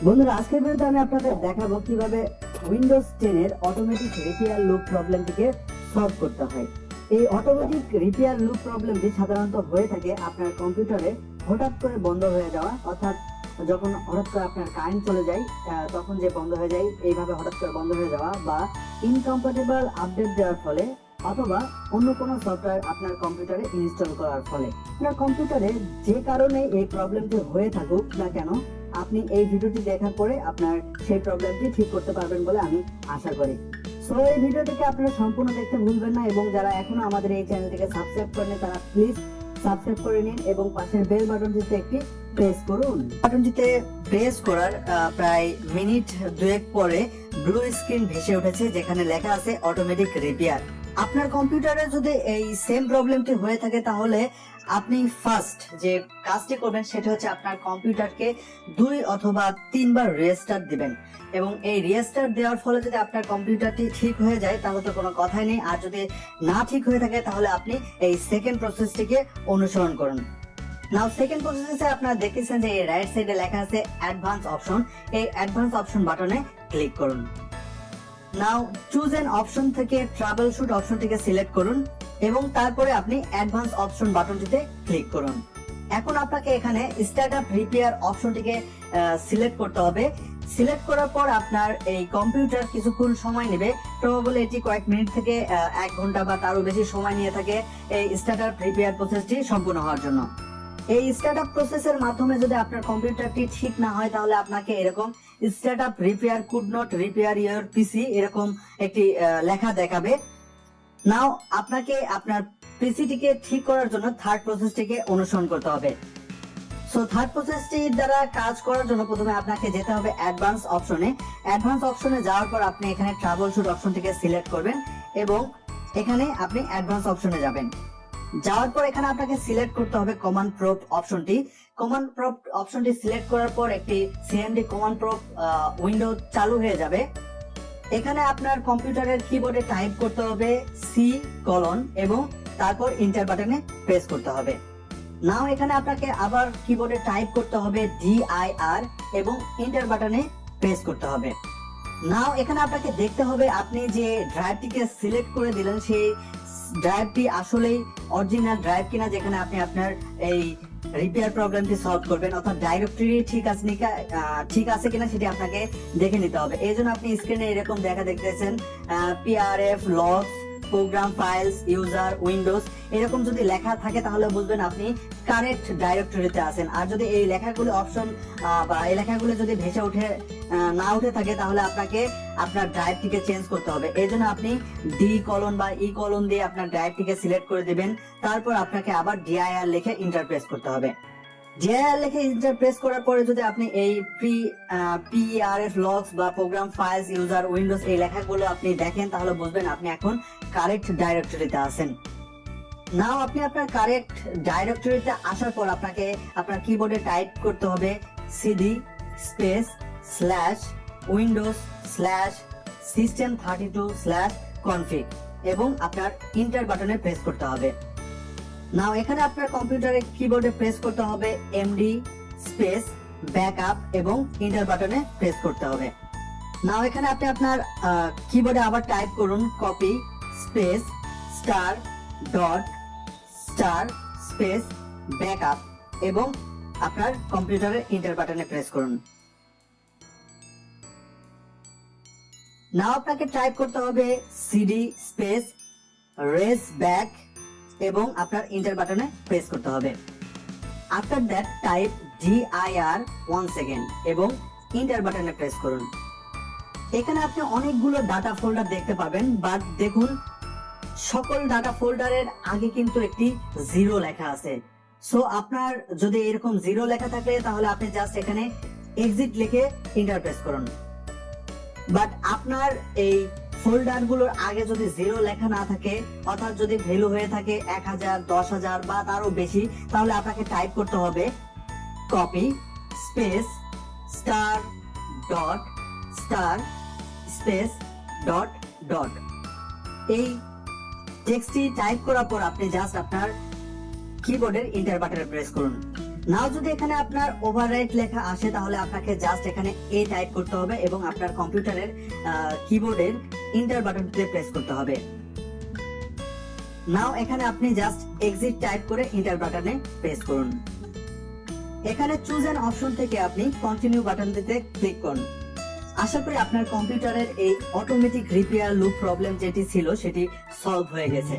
বন্ধুরা, আজকের ভিডিওতে আমি আপনাদের দেখাবো কিভাবে উইন্ডোজ 10 এর অটোমেটিক রিপেয়ার লুপ প্রবলেমটিকে সলভ করতে হয়। এই অটোমেটিক রিপেয়ার লুপ প্রবলেমটি সাধারণত হয়ে থাকে আপনার কম্পিউটারে হঠাৎ করে বন্ধ হয়ে যাওয়া, অর্থাৎ যখন হঠাৎ করে আপনার কারেন্ট চলে যায় তখন যে বন্ধ হয়ে যায়, এইভাবে হঠাৎ করে বন্ধ হয়ে যাওয়া, বা ইনকম্প্যাটিবল আপডেট দেওয়ার ফলে, অথবা অন্য কোনো সফটওয়্যার আপনার কম্পিউটারে ইনস্টল করার ফলে। আপনার কম্পিউটারে যে কারণে এই প্রবলেমটি হয়ে থাকুক না কেন, আপনি এই ভিডিওটি দেখার পরে আপনার সেই প্রবলেমটি ঠিক করতে পারবেন বলে আমি আশা করি। সো এই ভিডিওটিকে আপনারা সম্পূর্ণ দেখতে ভুলবেন না, এবং যারা এখনো আমাদের এই চ্যানেলটিকে সাবস্ক্রাইব করেনি তারা প্লিজ সাবস্ক্রাইব করে নিন এবং পাশের বেল বাটনটিতে একটি প্রেস করুন। বাটনটিতে প্রেস করার প্রায় মিনিট দুয়েক পরে ব্লু স্ক্রিন ভেসে উঠেছে, যেখানে লেখা আছে অটোমেটিক রিপেয়ার। আপনার কম্পিউটারে যদি এই সেম প্রবলেমটি হয়ে থাকে তাহলে আপনি ফার্স্ট যে কাজটি করবেন সেটা হচ্ছে আপনার কম্পিউটারকে 2 অথবা 3 বার রিস্টার্ট দিবেন, এবং এই রিস্টার্ট দেওয়ার ফলে যদি আপনার কম্পিউটারটি ঠিক হয়ে যায় তাহলে তো কোনো কথাই নেই। আর যদি না ঠিক হয়ে থাকে তাহলে আপনি এই সেকেন্ড প্রসেসটিকে অনুসরণ করুন। নাও সেকেন্ড প্রসেসে আপনারা দেখতেছেন যে এই রাইট সাইডে লেখা আছে অ্যাডভান্স অপশন। এই অ্যাডভান্স অপশন বাটনে ক্লিক করুন। নাও চুজ এন অপশন থেকে ট্রাবল শুট অপশনটিকে সিলেক্ট করুন এবং তারপরে আপনি অ্যাডভান্স অপশন বাটনটিতে ক্লিক করুন। এখন আপনাকে এখানে স্টার্ট আপ রিপেয়ার অপশনটিকে সিলেক্ট করতে হবে। সিলেক্ট করার পর আপনার এই কম্পিউটার কিছুক্ষণ সময় নেবে, প্রবাবলি এটি কয়েক মিনিট থেকে 1 ঘন্টা বা তারও বেশি সময় নিয়ে থাকে এই স্টার্ট আপ রিপেয়ার প্রসেসটি সম্পূর্ণ হওয়ার জন্য। এই স্টার্ট আপ প্রসেসের মাধ্যমে যদি আপনার কম্পিউটারটি ঠিক না হয় তাহলে আপনাকে এরকম startup repair could not repair your PC এরকম একটি লেখা দেখাবে। নাও আপনাকে আপনার পিসিটিকে ঠিক করার জন্য থার্ড প্রসেসটিকে অনুসরণ করতে হবে। সো থার্ড প্রসেসটির দ্বারা কাজ করার জন্য প্রথমে আপনাকে যেতে হবে অ্যাডভান্স অপশনে। অ্যাডভান্স অপশনে যাওয়ার পর আপনি এখানে ট্রাবল শুট অপশনটিকে সিলেক্ট করবেন এবং এখানে আপনি অ্যাডভান্স অপশনে যাবেন। যাওয়ার পর এখানে আপনাকে সিলেক্ট করতে হবে কমান্ড প্রম্পট অপশনটি। কমান্ড প্রম্পট অপশনটি সিলেক্ট করার পর একটি সিএমডি কমান্ড প্রম্পট উইন্ডো চালু হয়ে যাবে। এখানে আপনার কম্পিউটারের কিবোর্ডে টাইপ করতে হবে সি কলন এবং তারপর এন্টার বাটনে প্রেস করতে হবে। নাও এখানে আপনাকে আবার কিবোর্ডে টাইপ করতে হবে DIR এবং এন্টার বাটনে প্রেস করতে হবে। নাও এখানে আপনাকে দেখতে হবে আপনি যে ড্রাইভটিকে সিলেক্ট করে দিলেন সেই ড্রাইভটি আসলেই অরিজিনাল ড্রাইভ কিনা, যেখানে আপনি আপনার এই রিপেয়ার প্রবলেমটি সলভ করবেন, অর্থাৎ ডাইরেক্টরি ঠিক আছে কিনা সেটি আপনাকে দেখে নিতে হবে। এই জন্য আপনি স্ক্রিনে এরকম দেখতেছেন PRF logs program files user Windows এরকম যদি লেখা থাকে তাহলে বুঝবেন আপনি কারেক্ট ডাইরেক্টরিতে আছেন। আর যদি এই লেখাগুলো অপশন বা এই লেখাগুলো যদি ভেসে না উঠে থাকে তাহলে আপনাকে আপনার ড্রাইভটিকে চেঞ্জ করতে হবে। এই জন্য আপনি ডি কলন বা ই কলন দিয়ে আপনার ড্রাইভটিকে সিলেক্ট করে দিবেন। তারপর আপনাকে আবার DIR লিখে এন্টার প্রেস করতে হবে। DIR লিখে এন্টার প্রেস করার পরে যদি আপনি এই PRF লগস বা প্রোগ্রাম ফাইলস ইউজার উইন্ডোজ এই লেখাগুলো আপনি দেখেন তাহলে বুঝবেন আপনি এখন কারেক্ট ডাইরেক্টরিতে আছেন। নাও আপনি আপনার কারেক্ট ডাইরেক্টরিতে আসার পর আপনাকে আপনার কিবোর্ডে টাইপ করতে হবে CD space slash Windows slash system32/config এবং আপনার এন্টার বাটনে প্রেস করতে হবে। নাও এখানে আপনার কম্পিউটারে কিবোর্ডে প্রেস করতে হবে MD স্পেস ব্যাকআপ এবং এন্টার বাটনে প্রেস করতে হবে। নাও এখানে আপনি আপনার কিবোর্ডে আবার টাইপ করুন copy space star dot star space backup এবং আপনার কম্পিউটারের এন্টার বাটনে প্রেস করুন। নাও আপনাকে টাইপ করতে হবে CD স্পেস রেজ ব্যাক এবং আপনার এন্টার বাটনে প্রেস করতে হবে। After that type DIR 1 second এবং এন্টার বাটনে প্রেস করুন। এখানে আপনি অনেকগুলো ডাটা ফোল্ডার দেখতে পাবেন, বাট দেখুন সকল ডাটা ফোল্ডারের আগে কিন্তু একটি 0 লেখা আছে। সো আপনার যদি এরকম 0 লেখা থাকে তাহলে আপনি জাস্ট এখানে এক্সিট লিখে এন্টার প্রেস করুন। বাট আপনার এই ফোল্ডার গুলোর আগে যদি 0 লেখা না থাকে, অর্থাৎ যদি ভ্যালু হয়ে থাকে 1000 10000 বা তারও বেশি, তাহলে আপনাকে টাইপ করতে হবে copy space star dot star space dot dot. এই টেক্সটটি টাইপ করার পর আপনি জাস্ট আপনার কিবোর্ডের এন্টার বাটনে প্রেস করুন। নাও যদি এখানে আপনার ওভাররাইট লেখা আসে তাহলে আপনাকে জাস্ট এখানে এ টাইপ করতে হবে এবং আপনার কম্পিউটারের কিবোর্ডের এন্টার বাটনটিতে প্রেস করতে হবে। নাও এখানে আপনি জাস্ট এক্সিট টাইপ করে এন্টার বাটনে প্রেস করুন। এখানে চুজ অ্যান অপশন থেকে আপনি কন্টিনিউ বাটনটিতে ক্লিক করুন। আশা করি আপনার কম্পিউটারের এই অটোমেটিক রিপেয়ার লুপ প্রবলেম যেটি ছিল সেটি সলভ হয়ে গেছে।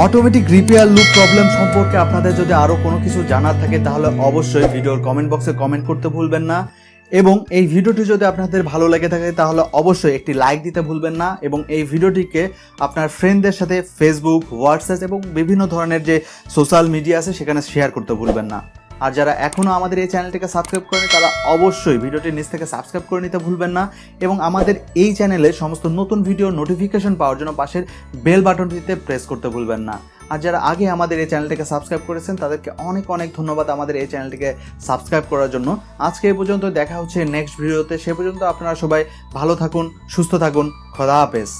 অটোমেটিক রিপেয়ার লুপ প্রবলেম সম্পর্কে আপনাদের যদি আরও কোনো কিছু জানার থাকে তাহলে অবশ্যই ভিডিওর কমেন্ট বক্সে কমেন্ট করতে ভুলবেন না, এবং এই ভিডিওটি যদি আপনাদের ভালো লেগে থাকে তাহলে অবশ্যই একটি লাইক দিতে ভুলবেন না, এবং এই ভিডিওটিকে আপনার ফ্রেন্ডদের সাথে ফেসবুক, হোয়াটসঅ্যাপ এবং বিভিন্ন ধরনের যে সোশ্যাল মিডিয়া আছে সেখানে শেয়ার করতে ভুলবেন না। আর যারা এখনও আমাদের এই চ্যানেলটিকে সাবস্ক্রাইব করেনি তারা অবশ্যই ভিডিওটির নিচ থেকে সাবস্ক্রাইব করে নিতে ভুলবেন না, এবং আমাদের এই চ্যানেলে সমস্ত নতুন ভিডিও নোটিফিকেশন পাওয়ার জন্য পাশের বেল বাটনটিতে প্রেস করতে ভুলবেন না। আর যারা আগে আমাদের এই চ্যানেলটিকে সাবস্ক্রাইব করেছেন তাদেরকে অনেক অনেক ধন্যবাদ আমাদের এই চ্যানেলটিকে সাবস্ক্রাইব করার জন্য। আজকে এই পর্যন্ত, দেখা হচ্ছে নেক্সট ভিডিওতে। সে পর্যন্ত আপনারা সবাই ভালো থাকুন, সুস্থ থাকুন, খোদা হাফেজ।